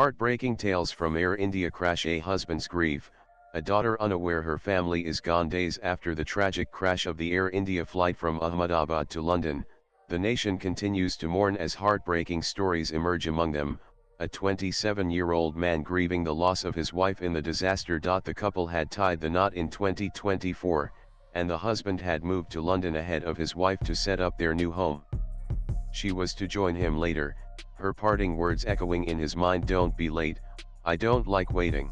Heartbreaking tales from Air India crash. A husband's grief, a daughter unaware her family is gone. Days after the tragic crash of the Air India flight from Ahmedabad to London, the nation continues to mourn as heartbreaking stories emerge. Among them, a 27-year-old man grieving the loss of his wife in the disaster. The couple had tied the knot in 2024, and the husband had moved to London ahead of his wife to set up their new home. She was to join him later, her parting words echoing in his mind, "Don't be late, I don't like waiting."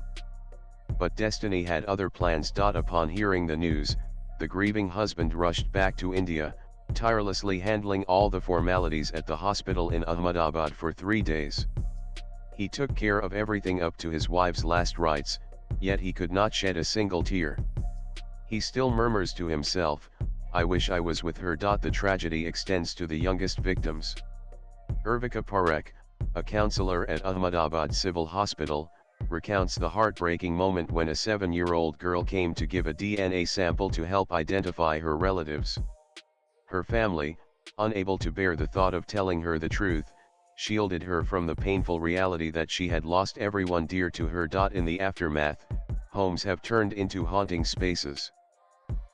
But destiny had other plans. Upon hearing the news, the grieving husband rushed back to India, tirelessly handling all the formalities at the hospital in Ahmedabad for 3 days. He took care of everything up to his wife's last rites, yet he could not shed a single tear. He still murmurs to himself, "I wish I was with her." The tragedy extends to the youngest victims. Urvika Parekh, a counselor at Ahmedabad Civil Hospital, recounts the heartbreaking moment when a 7-year-old girl came to give a DNA sample to help identify her relatives. Her family, unable to bear the thought of telling her the truth, shielded her from the painful reality that she had lost everyone dear to her. In the aftermath, homes have turned into haunting spaces.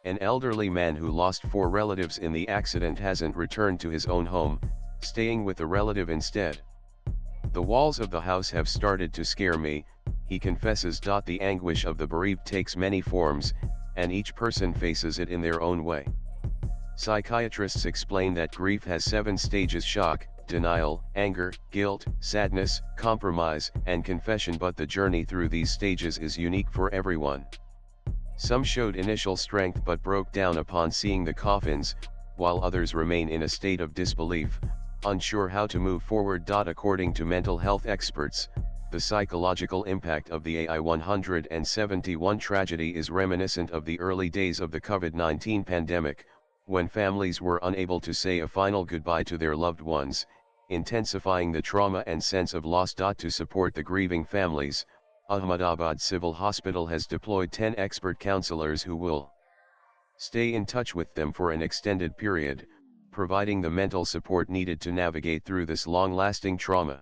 An elderly man who lost 4 relatives in the accident hasn't returned to his own home, staying with a relative instead. "The walls of the house have started to scare me," he confesses. The anguish of the bereaved takes many forms, and each person faces it in their own way. Psychiatrists explain that grief has 7 stages: shock, denial, anger, guilt, sadness, compromise, and confession. But the journey through these stages is unique for everyone. Some showed initial strength but broke down upon seeing the coffins, while others remain in a state of disbelief, unsure how to move forward. According to mental health experts, the psychological impact of the AI-171 tragedy is reminiscent of the early days of the COVID-19 pandemic, when families were unable to say a final goodbye to their loved ones, intensifying the trauma and sense of loss. To support the grieving families, Ahmedabad Civil Hospital has deployed 10 expert counselors who will stay in touch with them for an extended period, providing the mental support needed to navigate through this long-lasting trauma.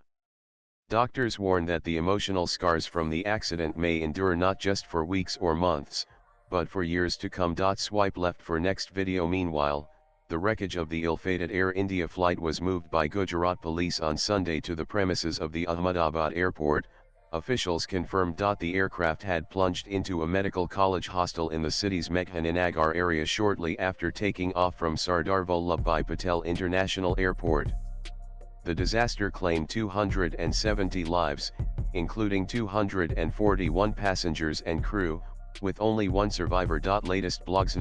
Doctors warn that the emotional scars from the accident may endure not just for weeks or months, but for years to come. Swipe left for next video. Meanwhile, the wreckage of the ill-fated Air India flight was moved by Gujarat police on Sunday to the premises of the Ahmedabad airport. Officials confirmed the aircraft had plunged into a medical college hostel in the city's Meghaninagar area shortly after taking off from Sardar Vallabhbhai Patel International Airport. The disaster claimed 270 lives, including 241 passengers and crew, with only 1 survivor. Latest blogs.